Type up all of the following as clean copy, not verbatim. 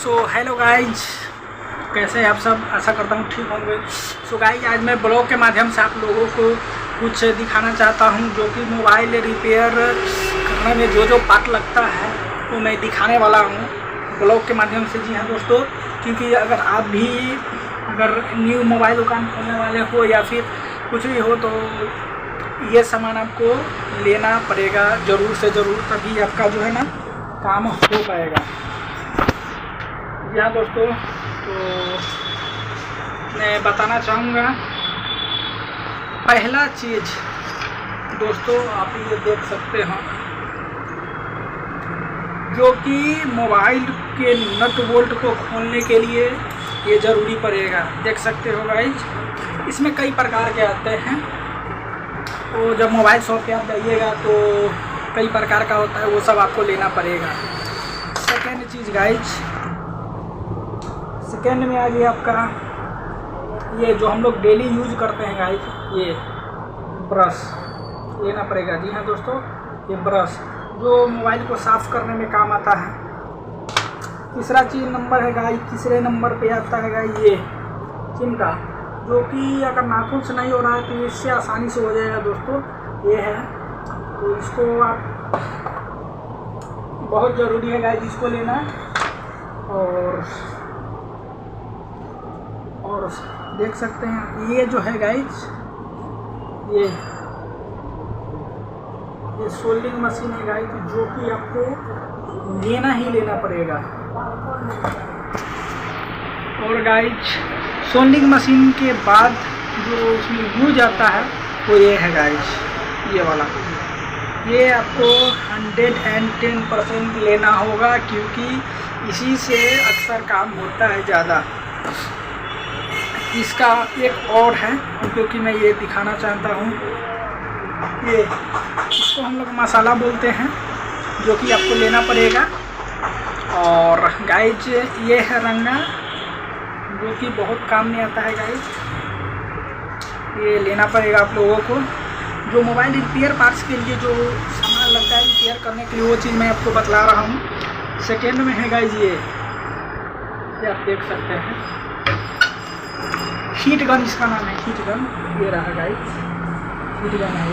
So hello guys, कैसे हैं आप सब। आशा करता हूँ ठीक होंगे। सो गाइज, आज मैं ब्लॉग के माध्यम से आप लोगों को कुछ दिखाना चाहता हूँ जो कि मोबाइल रिपेयर करने में जो पार्ट लगता है वो मैं दिखाने वाला हूँ ब्लॉग के माध्यम से। जी हाँ दोस्तों, क्योंकि अगर आप भी न्यू मोबाइल दुकान खोलने वाले हो या फिर कुछ भी हो तो ये सामान आपको लेना पड़ेगा ज़रूर से ज़रूर, तभी आपका जो है ना काम हो पाएगा। जी हाँ दोस्तों, तो मैं बताना चाहूँगा पहला चीज़ दोस्तों, आप ये देख सकते हो जो कि मोबाइल के नट बोल्ट को खोलने के लिए ये ज़रूरी पड़ेगा। देख सकते हो गाइज, इसमें कई प्रकार के आते हैं। तो जब मोबाइल शॉप पे आप जाइएगा तो कई प्रकार का होता है, वो सब आपको लेना पड़ेगा। सेकेंड चीज़ गाइज, सेकेंड में आ गया आपका ये जो हम लोग डेली यूज करते हैं गाइज, ये ब्रश लेना पड़ेगा। जी हाँ दोस्तों, ये ब्रश जो मोबाइल को साफ़ करने में काम आता है। तीसरा चीज़ नंबर है गाइज, तीसरे नंबर पे आता है गाइज ये चिमटा, जो कि अगर नाखून से नहीं हो रहा है तो इससे आसानी से हो जाएगा दोस्तों। ये है, तो इसको आप बहुत ज़रूरी है गाइज इसको लेना। और देख सकते हैं ये जो है गाइज, ये सोल्डिंग मशीन है गाइज, जो कि आपको लेना पड़ेगा। और गाइज सोल्डिंग मशीन के बाद जो उसमें यूज आता है वो ये है गाइज, ये वाला। ये आपको 110% लेना होगा, क्योंकि इसी से अक्सर काम होता है ज़्यादा। इसका एक और है जो कि मैं ये दिखाना चाहता हूँ, ये इसको हम लोग मसाला बोलते हैं, जो कि आपको लेना पड़ेगा। और गाइज ये है रंगा, जो कि बहुत काम में आता है गाइज, ये लेना पड़ेगा आप लोगों को। जो मोबाइल रिपेयर पार्ट्स के लिए जो सामान लगता है रिपेयर करने के लिए, वो चीज़ मैं आपको बतला रहा हूँ। सेकेंड में है गाइज ये आप देख सकते हैं, हीट गन इसका नाम है, हीट गन। ये रहा गाइज, हीट गन है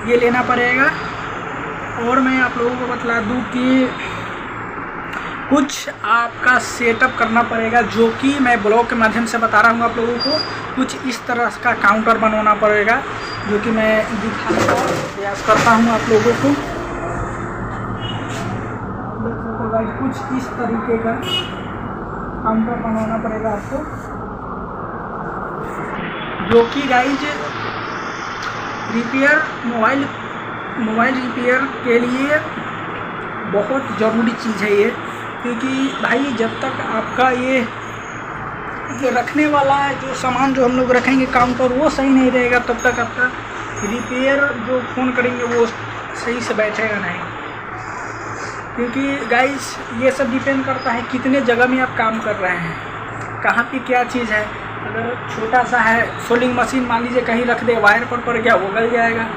ये लेना पड़ेगा। और मैं आप लोगों को बतला दूं कि कुछ आपका सेटअप करना पड़ेगा, जो कि मैं ब्लॉग के माध्यम से बता रहा हूँ आप लोगों को। कुछ इस तरह का काउंटर बनवाना पड़ेगा, जो कि मैं दिखाने का प्रयास करता हूँ आप लोगों को। कुछ इस तरीके का काउंटर बनवाना पड़ेगा आपको, जो कि गाइज मोबाइल रिपेयर के लिए बहुत ज़रूरी चीज़ है ये। क्योंकि भाई जब तक आपका ये रखने वाला है जो सामान जो हम लोग रखेंगे काउंटर, वो सही नहीं रहेगा, तब तक आपका रिपेयर जो फ़ोन करेंगे वो सही से बैठेगा नहीं। क्योंकि गाइस ये सब डिपेंड करता है कितने जगह में आप काम कर रहे हैं, कहाँ पे क्या चीज़ है। अगर छोटा सा है सोल्डिंग मशीन, मान लीजिए कहीं रख दे, वायर पर पड़ गया, वो गल जाएगा।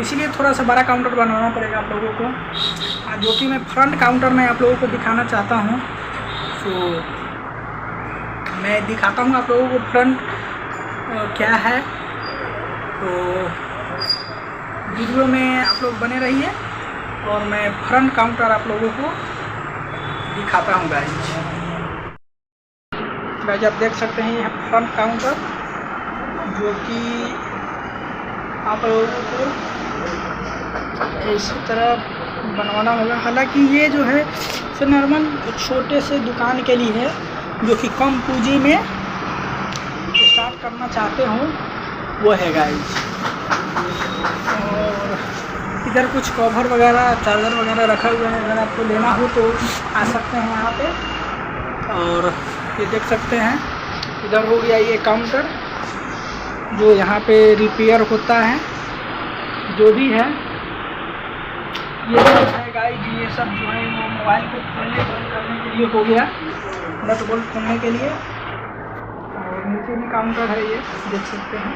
इसलिए थोड़ा सा बड़ा काउंटर बनवाना पड़ेगा आप लोगों को, जो कि मैं फ्रंट काउंटर में आप लोगों को दिखाना चाहता हूँ। तो मैं दिखाता हूँ आप लोगों को फ्रंट क्या है। तो वीडियो में आप लोग बने रहिए और मैं फ्रंट काउंटर आप लोगों को दिखाता हूँ गाइज। आप देख सकते हैं यह फ्रंट काउंटर, जो कि आप लोगों को इसी तरह बनवाना होगा। हालांकि ये जो है सिर्फ नॉर्मल छोटे से दुकान के लिए है, जो कि कम पूंजी में स्टार्ट करना चाहते हो, वो है गाइज। और इधर कुछ कवर वगैरह, चार्जर वगैरह रखा हुआ है, अगर आपको लेना हो तो आ सकते हैं यहाँ पे। और ये देख सकते हैं इधर हो गया ये काउंटर, जो यहाँ पे रिपेयर होता है जो भी है। ये सब है गाइज, ये सब जो है वो मोबाइल को खोलने बंद करने के लिए हो गया, नट बोल्ट खोलने के लिए। और नीचे में काउंटर है, ये देख सकते हैं,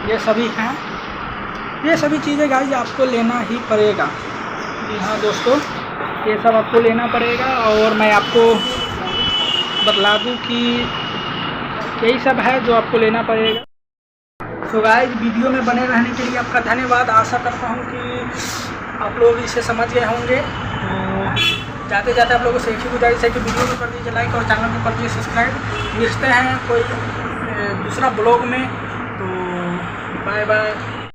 ये सभी हैं। ये सभी चीज़ें गाइज आपको लेना ही पड़ेगा। जी हाँ दोस्तों, ये सब आपको लेना पड़ेगा। और मैं आपको बतला दूँ कि यही सब है जो आपको लेना पड़ेगा। सो गाइस, वीडियो में बने रहने के लिए आपका धन्यवाद। आशा करता हूँ कि आप लोग इसे समझ गए होंगे। तो जाते जाते आप लोगों से एक ही गुजारिश है कि वीडियो को कर दीजिए लाइक और चैनल को कर दीजिए सब्सक्राइब। मिलते हैं कोई दूसरा ब्लॉग में। तो बाय बाय।